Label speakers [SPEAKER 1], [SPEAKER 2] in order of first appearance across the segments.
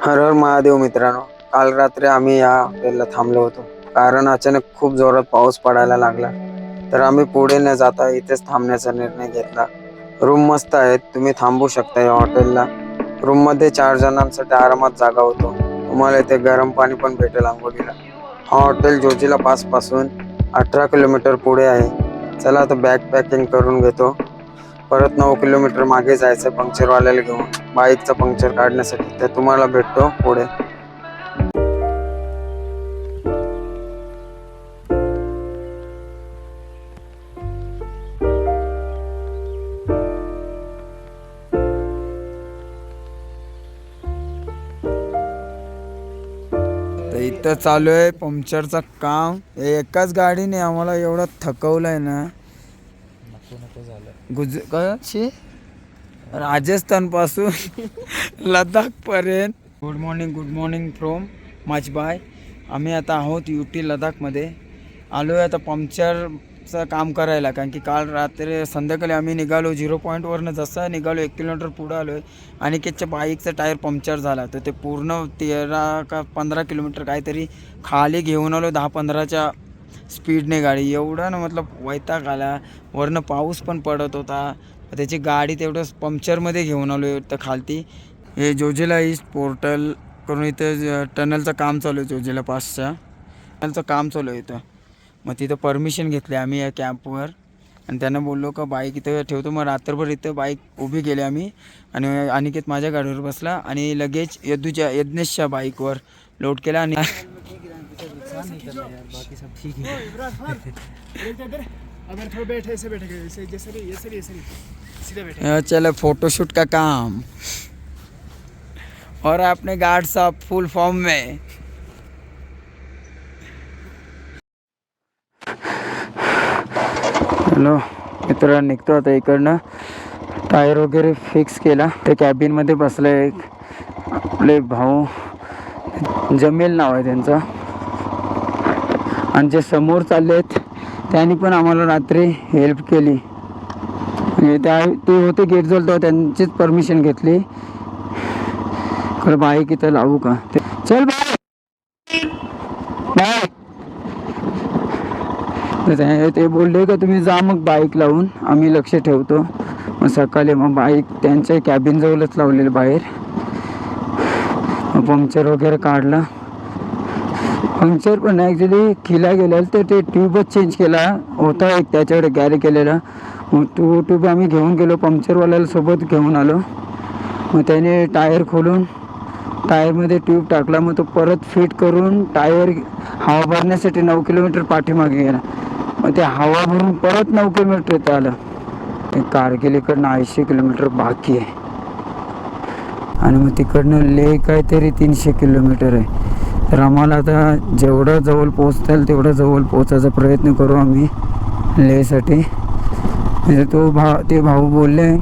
[SPEAKER 1] हर हर महादेव मित्रांनो, काल रात्री आम्ही या हॉटेलला थांबलो होतो कारण अचानक खूप जोरात पाऊस पडायला लागला. तर आम्ही पुढे न जाता इथेच थांबण्याचा निर्णय घेतला. रूम मस्त आहेत, तुम्ही थांबू शकता या हॉटेलला. रूम मध्ये 4 जणांसाठी आरामात जागा होतो. तुम्हाला इथे गरम पाणी पण भेटेल आंघोळीला. हा हॉटेल जोजिला पास पासून 18 किलोमीटर पुढे आहे. चला आता बॅग पॅकिंग करून घेतो. परत 9 किलोमीटर मागे जायचं पंक्चरवाल्याला घेऊन, बाईकचा पंक्चर काढण्यासाठी. तर तुम्हाला भेटतो पुढे.
[SPEAKER 2] तर इथं चालू आहे पंक्चरचं काम. एकाच गाडीने आम्हाला एवढं थकवलंय ना. राजस्थान पासून लडाख पर्यंत. गुड मॉर्निंग फ्रॉम माचबाय. आम्ही आता आहोत UT लडाखमध्ये. आलो आहे आता पंक्चरचं काम करायला, कारण की काल रात्री संध्याकाळी आम्ही निघालो 0 पॉईंटवरनं. जसं निघालो 1 किलोमीटर पुढं आलो आहे. अनिकेतच्या बाईकचं टायर पंक्चर झाला, तर ते पूर्ण 13 का 15 किलोमीटर काहीतरी खाली घेऊन आलो 10-15च्या स्पीडने गाडी. एवढा ना मतलब वैताग आला. वरनं पाऊस पण पडत होता. त्याची गाडी तेवढं पंक्चरमध्ये घेऊन आलो तर खालती. हे जोजिला ईस्ट पोर्टल करून इथं टनलचं काम चालू आहे. जोजिला पासच्या टनलचं काम चालू आहे इथं. मग तिथं परमिशन घेतली आम्ही या कॅम्पवर, आणि त्यांना बोललो का बाईक इथं ठेवतो. मग रात्रभर इथं बाईक उभी केली आम्ही, आणि अनिकेत माझ्या गाडीवर बसला आणि लगेच यज्ञेशच्या बाईकवर लोड केला. आणि चलो फोटोशूट का काम, और अपने गार्ड साहब फुल फॉर्म में. हॅलो मित्र, निघतो आता इकडनं. टायर वगैरे फिक्स केला. ते कॅबिनमध्ये बसले एक आपले भाऊ, जमेल नाव आहे त्यांचं. आणि जे समोर चाललेत त्यांनी पण आम्हाला रात्री हेल्प केली. ते होते गेट जवळ, तेव्हा त्यांचीच परमिशन घेतली. खरं बाईक इथं लावू का? चल बाय. ते बोलले का तुम्ही जा मग बाईक लावून, आम्ही लक्ष ठेवतो. मग सकाळी मग बाईक त्यांच्या कॅबिन जवळच लावलेली बाहेर. पंक्चर वगैरे काढला. पंक्चर पण ॲक्च्युली खिला गेलेला, तर ते ट्यूबच चेंज केला होता एक त्याच्याकडे कॅरी केलेला. मग तो ट्यूब आम्ही घेऊन गेलो, पंक्चरवाल्याला सोबत घेऊन आलो. मग त्याने टायर खोलून टायरमध्ये ट्यूब टाकला. मग तो परत फिट करून टायर हवा भरण्यासाठी 9 किलोमीटर पाठीमागे गेला. मग ते हवा भरून परत 9 किलोमीटर इथं आलं. ते कारगिल इकडनं 80 किलोमीटर बाकी आहे, आणि मग तिकडनं लेह काहीतरी 300 किलोमीटर आहे. तर आम्हाला आता जेवढं जवळ पोचता येईल तेवढं जवळ पोचायचा प्रयत्न करू आम्ही लेहसाठी. म्हणजे ते भाऊ बोलले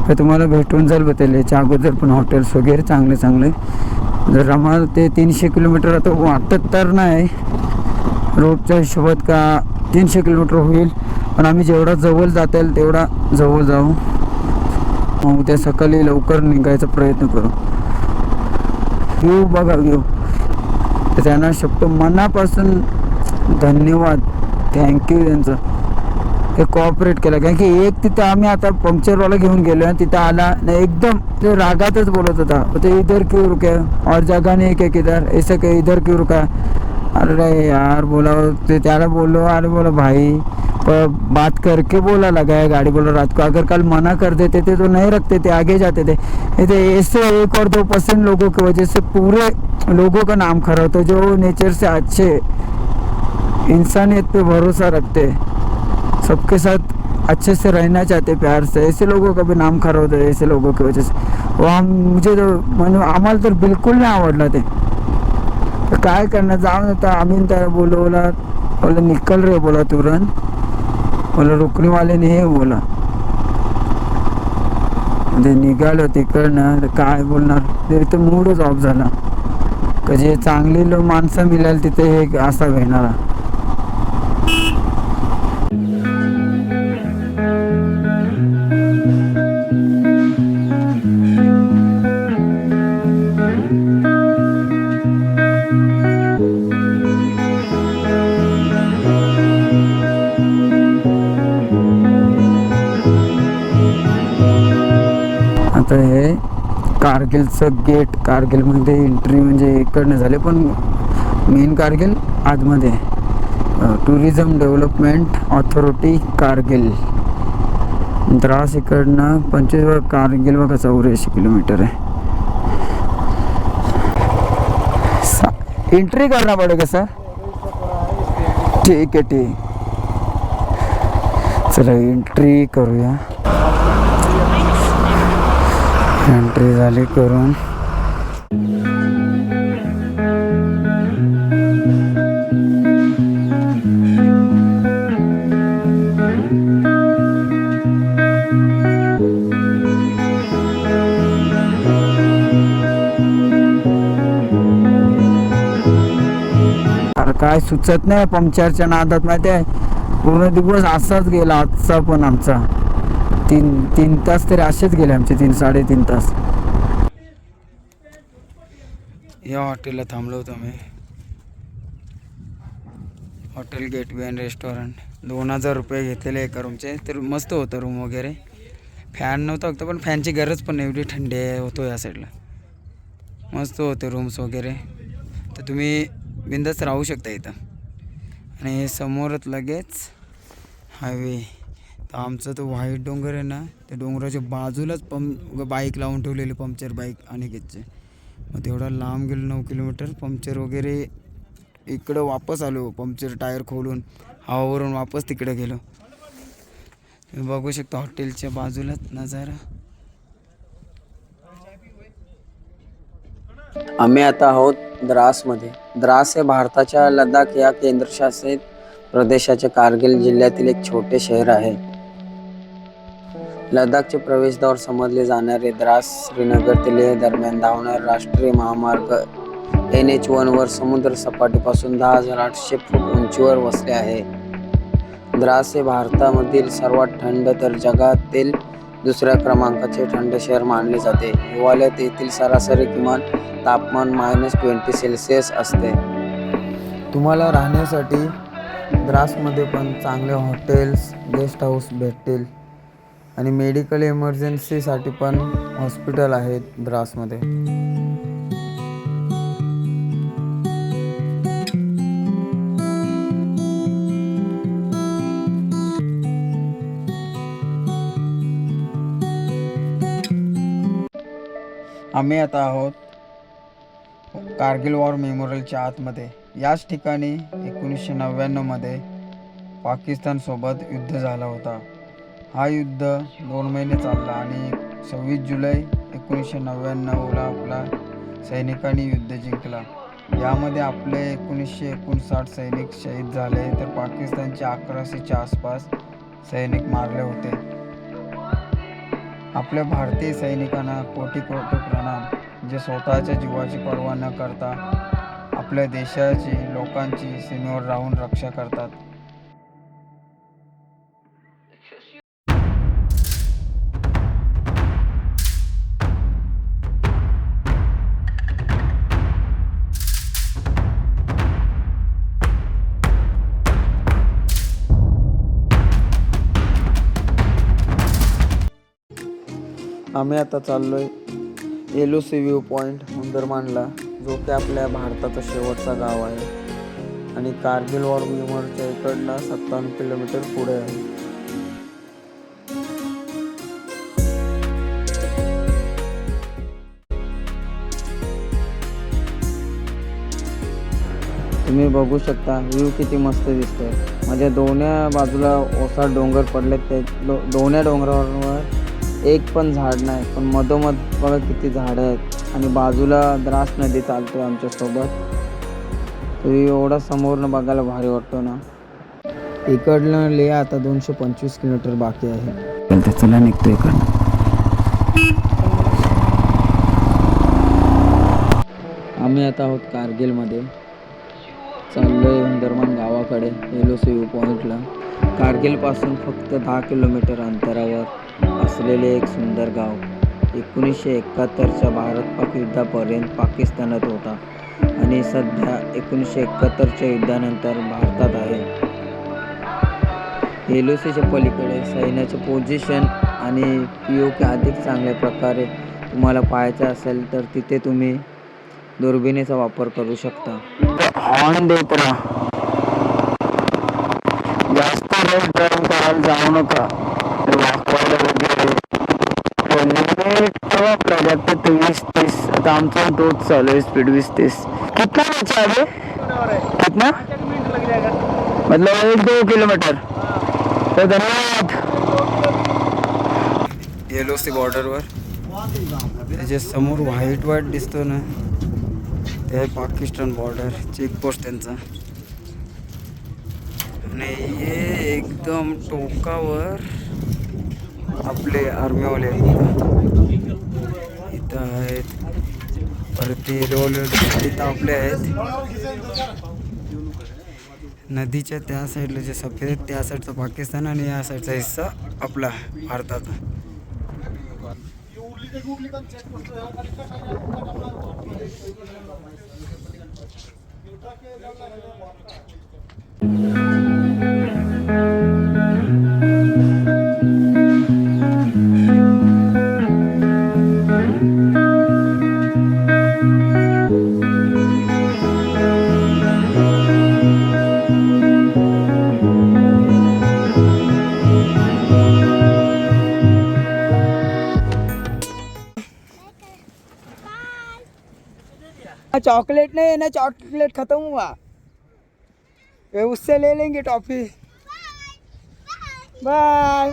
[SPEAKER 2] का तुम्हाला भेटून जाईल लेहच्या अगोदर पण हॉटेल्स वगैरे चांगले. जर आम्हाला ते 300 किलोमीटर आता वाटत तर नाही रोडच्या हिशोबात का 300 किलोमीटर होईल, पण आम्ही जेवढा जवळ जाता येईल तेवढा जवळ जाऊ. मग उद्या सकाळी लवकर निघायचा प्रयत्न करू. व्ह्यू बघा, व्ह्यू. तर त्यांना शब्द मनापासून धन्यवाद, थँक्यू त्यांचं. हे कॉपरेट केलं, कारण की एक तिथं आम्ही आता पंक्चरवाला घेऊन गेलो आणि तिथं आला ना एकदम ते रागातच बोलत होता. तो इधर क्यों रुके और जगह नहीं क्या किधर ऐसे के इधर क्यों रुका. अरे यार बोला, ते त्याला बोलो, अरे बोला भाई बात करके बोला लगा है गाड़ी, बोलो रात को अगर कल मना कर देते थे तो नहीं रखते थे, आगे जाते थे. ऐसे 1 और 2% लोगों की वजह से पूरे लोगों का नाम खराब होता है, जो नेचर से अच्छे, इंसानियत पे भरोसा रखते, सबके साथ अच्छे से रहना चाहते, प्यार से. ऐसे लोगों का भी नाम खराब होता है ऐसे लोगों की वजह से. वो मुझे तो आम्हाला तर बिलकुल नाही आवडलं ते. तर काय करणार, जाऊन होता आम्ही त्याला बोला निकल रे बोला तुरंत. बोला रुकने वाले नाही बोला. ते निघालो तिकडनं, तर काय बोलणार, ते मूडच ऑफ झाला. का जे चांगली माणसं मिळाली तिथे हे असा भेटणारा. कारगिलचं गेट. कारगिलमध्ये एंट्री म्हणजे इकडनं झाले, पण मेन कारगिल आतमध्ये. Tourism development authority Kargil. Dras इकडनं 25, कारगिल बघा 84 किलोमीटर है. एंट्री करना पड़ेगा सर. ठीक आहे ठीक. चला एंट्री करूया. एंट्री झाली करून. काय सुचत नाही पंक्चरच्या नादात, माहिती आहे. पूर्ण दिवस असाच गेला आजचा पण आमचा. तीन तास तरी असेच गेले आमचे, 3-3.5 तास. या हॉटेलला थांबलो होतो आम्ही. Hotel gateway and restaurant. 2000 रुपये घेतलेले एका रूमचे. तर मस्त होतं रूम वगैरे. फॅन नव्हता फक्त, पण फॅनची गरज पण नाही, एवढी थंडी होतो या साईडला. मस्त होते रूम्स वगैरे. तर तुम्ही बिंदास राहू शकता इथं. आणि हे समोरच लगेच हायवे. तर आमचं तो व्हाईट डोंगर आहे ना, त्या डोंगराच्या बाजूलाच बाईक लावून ठेवलेली, पंक्चर बाईक अनिकेतचे. मग तेवढा लांब गेलो 9 किलोमीटर. पंक्चर वगैरे इकडं वापस आलो, पंक्चर टायर खोलून हवावरून वापस तिकडे गेलो. तुम्ही बघू शकता हॉटेलच्या बाजूलाच नजारा.
[SPEAKER 1] आम्ही आता आहोत द्रासमध्ये. द्रास हे भारताच्या लडाख या केंद्रशासित प्रदेशाचे कारगिल जिल्ह्यातील एक छोटे शहर आहे. लडाखचे प्रवेशद्वार समजले जाणारे द्रास श्रीनगर ते लेह दरम्यान धावणारे राष्ट्रीय महामार्ग NH1 वर समुद्र सपाटीपासून 10,800 फूट उंचीवर वसले आहे. द्रास हे भारतामधील सर्वात थंड तर जगातील दुसऱ्या क्रमांकाचे थंड शहर मानले जाते. हिवाळ्यात येथील सरासरी किमान तापमान -20 सेल्सिअस असते. तुम्हाला राहण्यासाठी द्रासमध्ये पण चांगले हॉटेल्स, गेस्ट हाऊस भेटतील. आणि मेडिकल इमर्जन्सीसाठी पण हॉस्पिटल आहेत द्रासमध्ये.
[SPEAKER 2] आम्ही आता आहोत कारगिल वॉर मेमोरियलच्या आतमध्ये. याच ठिकाणी 1999 मध्ये पाकिस्तानसोबत युद्ध झाला होता. हा युद्ध 2 महिने चालला आणि 26 जुलै 1999ला आपला सैनिकांनी युद्ध जिंकला. यामध्ये आपले 1959 सैनिक शहीद झाले, तर पाकिस्तानचे 1100च्या आसपास सैनिक मारले होते. आपल्या भारतीय सैनिकांना कोटी प्रणाम, जे स्वतःच्या जीवाची पर्वा न करता आपल्या देशाची, लोकांची सीमेवर राहून रक्षा करतात.
[SPEAKER 1] आम्ही आता चाललोय LOC व्ह्यू पॉईंट हुंदरमानला, जो की आपल्या भारताचा शेवटचा गाव आहे आणि कारगिल वॉर मेमोरियलच्या इकडनं 57 किलोमीटर पुढे आहे. तुम्ही बघू शकता व्ह्यू किती मस्त दिसतोय. म्हणजे दोन्ही बाजूला ओसाड डोंगर पडलेत. ते दोन्ही डोंगरावर एक पण झाड नाही, पण मधोमध बघा किती झाडं आहेत. आणि बाजूला द्रास नदी चालतोय आमच्या सोबत. तो एवढा समोरनं बघायला भारी वाटतो ना. इकडनं लेह आता 225 किलोमीटर बाकी आहे.
[SPEAKER 2] चला निघतो इकडनं.
[SPEAKER 1] आम्ही आता आहोत कारगिलमध्ये. चाललोय हुंदरमान गावाकडे LOC व्ह्यू पॉईंटला. कारगिलपासून फक्त 10 किलोमीटर अंतरावर असलेले एक सुंदर गाव. 1971च्या भारत-पाक युद्धापर्यंत पाकिस्तानात होता आणि सध्या 1971च्या युद्धानंतर भारतात आहे. LOCच्या पलीकडे सैन्याचे पोझिशन आणि POK अधिक चांगल्या प्रकारे
[SPEAKER 3] तुम्हाला पाहायचं असेल तर तिथे तुम्ही दुर्बिणीचा वापर करू शकता.
[SPEAKER 2] हॉर्न देत राहा, जास्त रेट ड्राईव्ह करायला जाऊ नका. वाकवायला वगैरे लिमिट ठेवा आपल्या जास्त 20-30. आता आमचं तोच चालू आहे स्पीड 20-30. कितना बचा अभी? कितना मतलब 1-2 किलोमीटर. तो धन्यवाद.
[SPEAKER 1] येलोसी बॉर्डरवर त्याच्या समोर व्हाईट दिसतो ना, ते आहे पाकिस्तान बॉर्डर चेकपोस्ट त्यांचा. आणि हे एकदम टोकावर आपले आर्मीवाले इथं आहेत. परत इथं आपले आहेत. नदीच्या त्या साईडला जे सफेद आहेत त्या साईडचा पाकिस्तान आणि या साईडचा हिस्सा आपला भारताचा.
[SPEAKER 2] चॉकलेट नहीं है ना, चॉकलेट खत्म हुआ, वे उससे ले लेंगे टॉफी. बाय.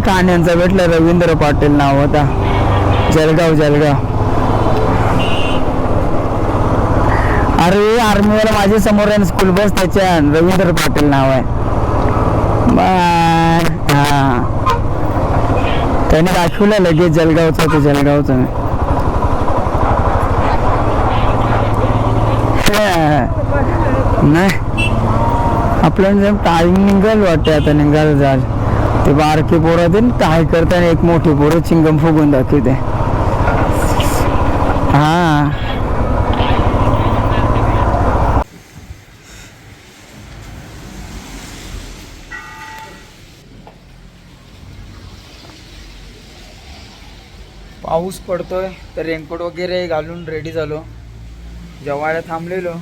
[SPEAKER 2] ठाण्यांचा भेटला रवींद्र पाटील नाव होता. जळगाव. अरे आर्मीवाला माझ्या समोर आहे, स्कूल बस त्याच्या रवींद्र पाटील नाव आहे. बाय. हा त्याने दाखवलं लगेच जळगावचं ते जळगावचं. नाही आपल्याला टाइम निघाल वाटते, आता निघाल जाल. ते बारके पोरं ते काय करताना एक मोठे पोरं चिंगम फुगून दाखवते. हा पाऊस पडतोय तर रेनकोट वगैरे घालून रेडी झालो. जेवायला थांबलेलो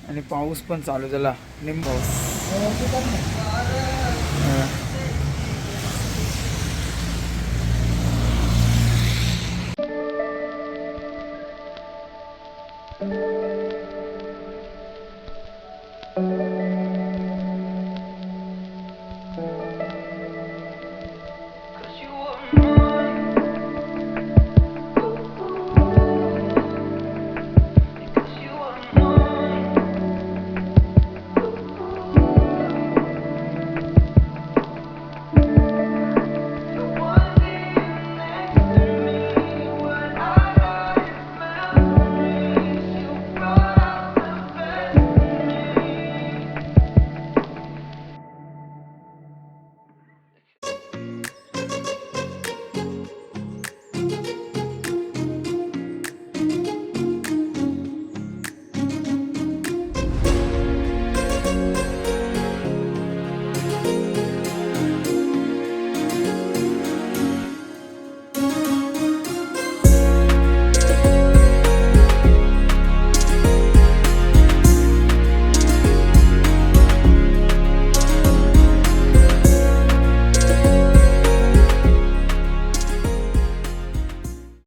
[SPEAKER 2] आणि पाऊस पण चालू झाला. पाऊस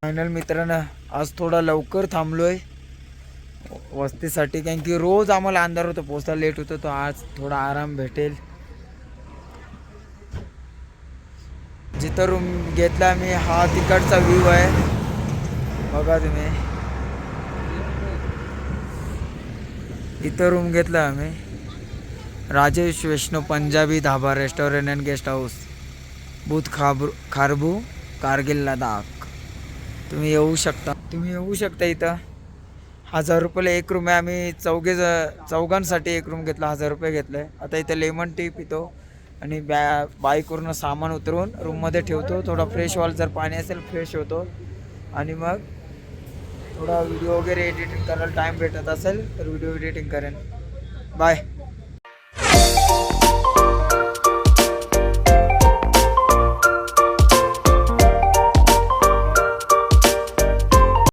[SPEAKER 2] फायनल मित्रांनो आज थोडा लवकर थांबलोय वस्तीसाठी, कारण की रोज आम्हाला अंधार होतो, पोहोचायला लेट होतो. तो आज थोडा आराम भेटेल. जिथं रूम घेतला मी हा तिकडचा व्ह्यू आहे बघा तुम्ही. इथं रूम घेतला आम्ही, राजेश वैष्णव पंजाबी धाबा रेस्टॉरंट अँड गेस्ट हाऊस, बुध खारबू, कारगिल, लडाख. तुम्ही येऊ शकता इथं. 1000 रुपयाला एक रूम आहे. आम्ही चौघांसाठी एक रूम घेतला, 1000 रुपये घेतले. आता इथं लेमन टी पितो आणि बाईकवरून सामान उतरवून रूममध्ये ठेवतो. थोडा फ्रेश व्हाल, जर पाणी असेल फ्रेश होतो आणि मग थोडा व्हिडिओ वगैरे एडिटिंग करायला टाईम भेटत असेल तर व्हिडिओ एडिटिंग करेन. बाय.